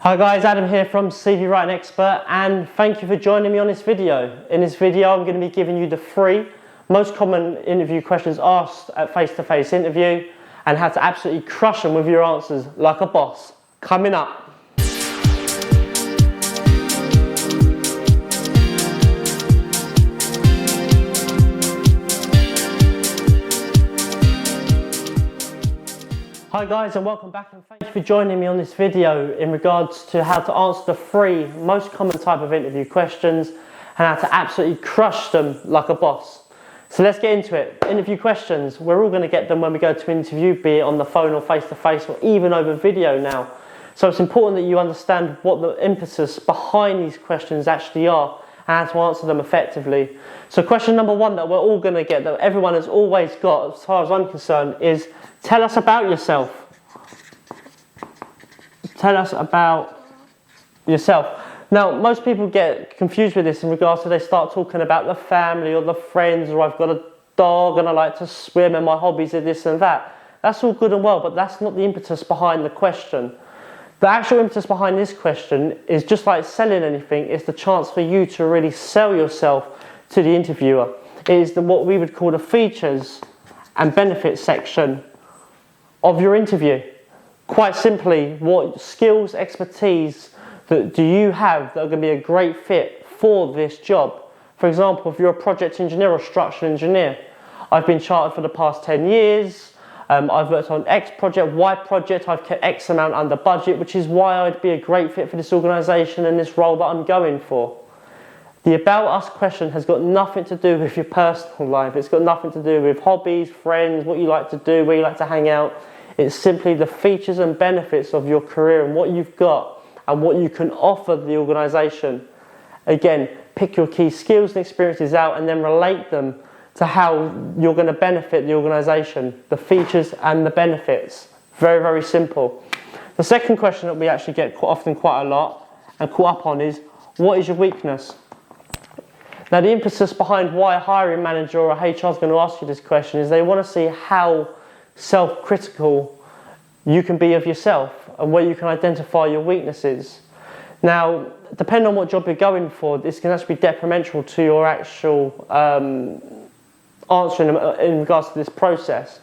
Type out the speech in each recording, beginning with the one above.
Hi guys, Adam here from CV Writing Expert, and thank you for joining me on this video. In this video I'm going to be giving you the 3 most common interview questions asked at face-to-face interview and how to absolutely crush them with your answers like a boss. Coming up. Hi guys, and welcome back, and thank you for joining me on this video in regards to how to answer the 3 most common type of interview questions and how to absolutely crush them like a boss. So let's get into it. Interview questions, we're all going to get them when we go to interview, be it on the phone or face to face or even over video now. So it's important that you understand what the impetus behind these questions actually are and how to answer them effectively. So question number 1 that we're all going to get, that everyone has always got as far as I'm concerned, is tell us about yourself. Tell us about yourself. Now, most people get confused with this in regards to they start talking about the family or the friends, or I've got a dog and I like to swim and my hobbies are this and that. That's all good and well, but that's not the impetus behind the question. The actual impetus behind this question is just like selling anything, it's the chance for you to really sell yourself to the interviewer. It is what we would call the features and benefits section of your interview. Quite simply, what skills, expertise that do you have that are going to be a great fit for this job? For example, if you're a project engineer or structural engineer, I've been chartered for the past 10 years, I've worked on X project, Y project, I've kept X amount under budget, which is why I'd be a great fit for this organisation and this role that I'm going for. The About Us question has got nothing to do with your personal life, it's got nothing to do with hobbies, friends, what you like to do, where you like to hang out. It's simply the features and benefits of your career and what you've got and what you can offer the organisation. Again, pick your key skills and experiences out and then relate them to how you're going to benefit the organisation, the features and the benefits. Very, very simple. The second question that we actually get quite a lot and caught up on is, what is your weakness? Now, the impetus behind why a hiring manager or a HR is going to ask you this question is they want to see how self-critical you can be of yourself and where you can identify your weaknesses. Now, depending on what job you're going for, this can actually be detrimental to your actual answering in regards to this process.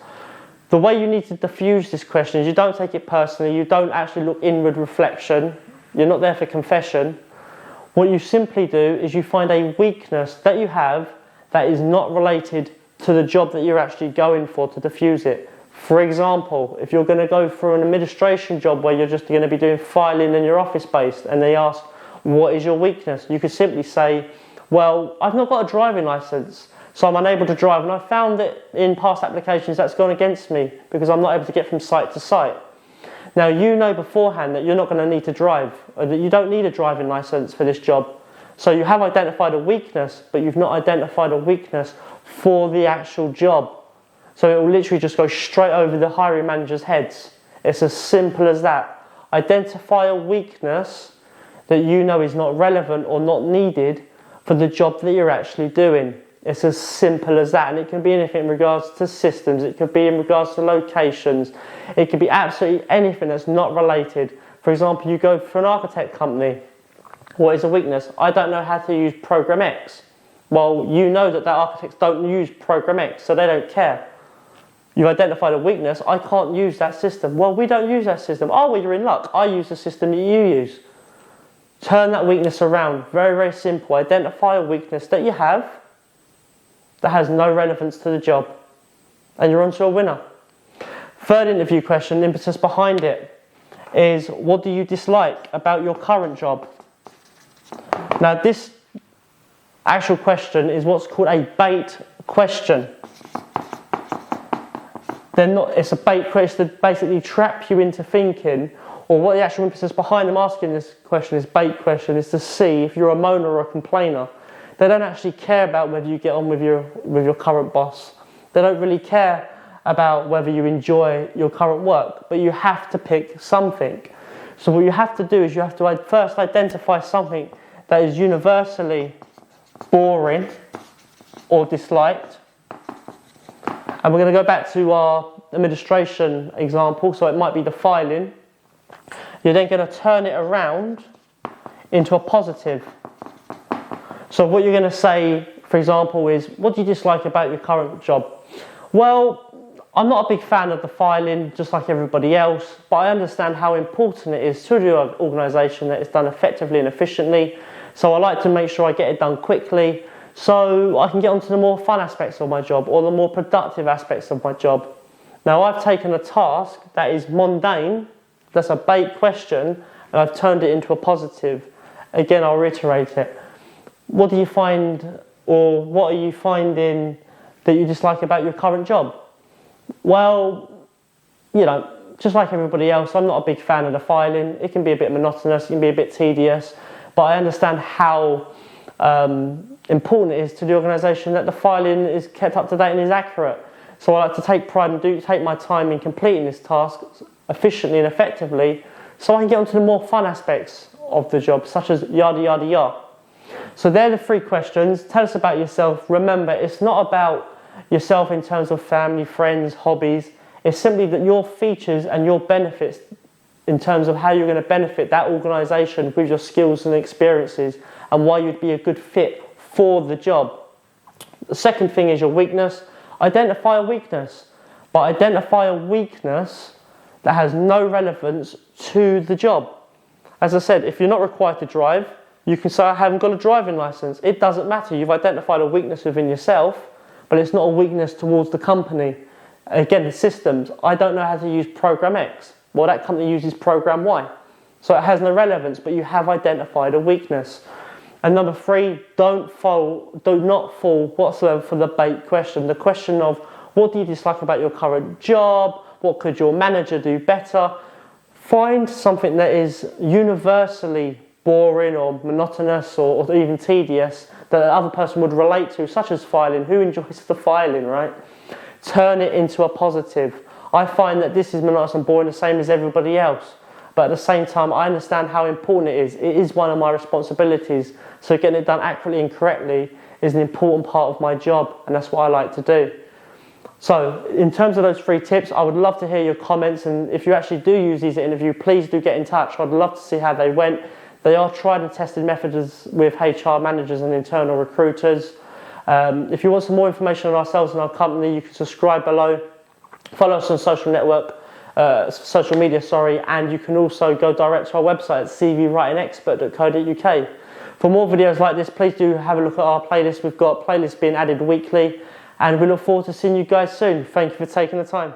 The way you need to diffuse this question is you don't take it personally, you don't actually look inward reflection, you're not there for confession. What you simply do is you find a weakness that you have that is not related to the job that you're actually going for to diffuse it. For example, if you're going to go for an administration job where you're just going to be doing filing and you're office based and they ask, what is your weakness? You could simply say, well, I've not got a driving licence, so I'm unable to drive, and I found that in past applications that's gone against me because I'm not able to get from site to site. Now, you know beforehand that you're not going to need to drive, or that you don't need a driving licence for this job. So you have identified a weakness, but you've not identified a weakness for the actual job. So it will literally just go straight over the hiring manager's heads. It's as simple as that. Identify a weakness that you know is not relevant or not needed for the job that you're actually doing. It's as simple as that, and it can be anything in regards to systems, it could be in regards to locations, it could be absolutely anything that's not related. For example, you go for an architect company. What is a weakness? I don't know how to use Program X. Well, you know that architects don't use Program X, so they don't care. You've identified a weakness. I can't use that system. Well, we don't use that system. Oh, well, you're in luck. I use the system that you use. Turn that weakness around. Very, very simple. Identify a weakness that you have that has no relevance to the job, and you're on to a winner. Third interview question, impetus behind it, is what do you dislike about your current job? Now, this actual question is what's called a bait question. It's a bait question to basically trap you into thinking, or what the actual impetus behind them asking this question, this bait question, is to see if you're a moaner or a complainer. They don't actually care about whether you get on with your current boss. They don't really care about whether you enjoy your current work, but you have to pick something. So what you have to do is you have to first identify something that is universally boring or disliked. And we're going to go back to our administration example, so it might be the filing. you're then going to turn it around into a positive. So what you're going to say, for example, is, what do you dislike about your current job? Well, I'm not a big fan of the filing, just like everybody else, but I understand how important it is to the organisation that it's done effectively and efficiently. So I like to make sure I get it done quickly, so I can get onto the more fun aspects of my job or the more productive aspects of my job. Now, I've taken a task that is mundane, that's a bait question, and I've turned it into a positive. Again, I'll reiterate it. What do you find, or what are you finding that you dislike about your current job? Well, you know, just like everybody else, I'm not a big fan of the filing. It can be a bit monotonous, it can be a bit tedious, but I understand how important it is to the organisation that the filing is kept up to date and is accurate. So I like to take pride and take my time in completing this task efficiently and effectively, so I can get onto the more fun aspects of the job, such as yada yada yada. So they're the 3 questions. Tell us about yourself. Remember, it's not about yourself in terms of family, friends, hobbies. It's simply that your features and your benefits in terms of how you're going to benefit that organisation with your skills and experiences, and why you'd be a good fit for the job. The second thing is your weakness. Identify a weakness, but identify a weakness that has no relevance to the job. As I said, if you're not required to drive, you can say, I haven't got a driving licence. It doesn't matter. You've identified a weakness within yourself, but it's not a weakness towards the company. Again, the systems. I don't know how to use Program X. Well, that company uses Program Y. So it has no relevance, but you have identified a weakness. And number 3, do not fall whatsoever for the bait question. The question of, what do you dislike about your current job? What could your manager do better? Find something that is universally boring or monotonous or even tedious that the other person would relate to, such as filing. Who enjoys the filing, right? Turn it into a positive. I find that this is monotonous and boring the same as everybody else, but at the same time I understand how important it is. It is one of my responsibilities, so getting it done accurately and correctly is an important part of my job, and that's what I like to do. So in terms of those 3 tips, I would love to hear your comments, and if you actually do use these at interview, please do get in touch. I'd love to see how they went. They are tried and tested methods with HR managers and internal recruiters. If you want some more information on ourselves and our company, you can subscribe below. Follow us on social media, and you can also go direct to our website at cvwritingexpert.co.uk. For more videos like this, please do have a look at our playlist. We've got playlists being added weekly, and we look forward to seeing you guys soon. Thank you for taking the time.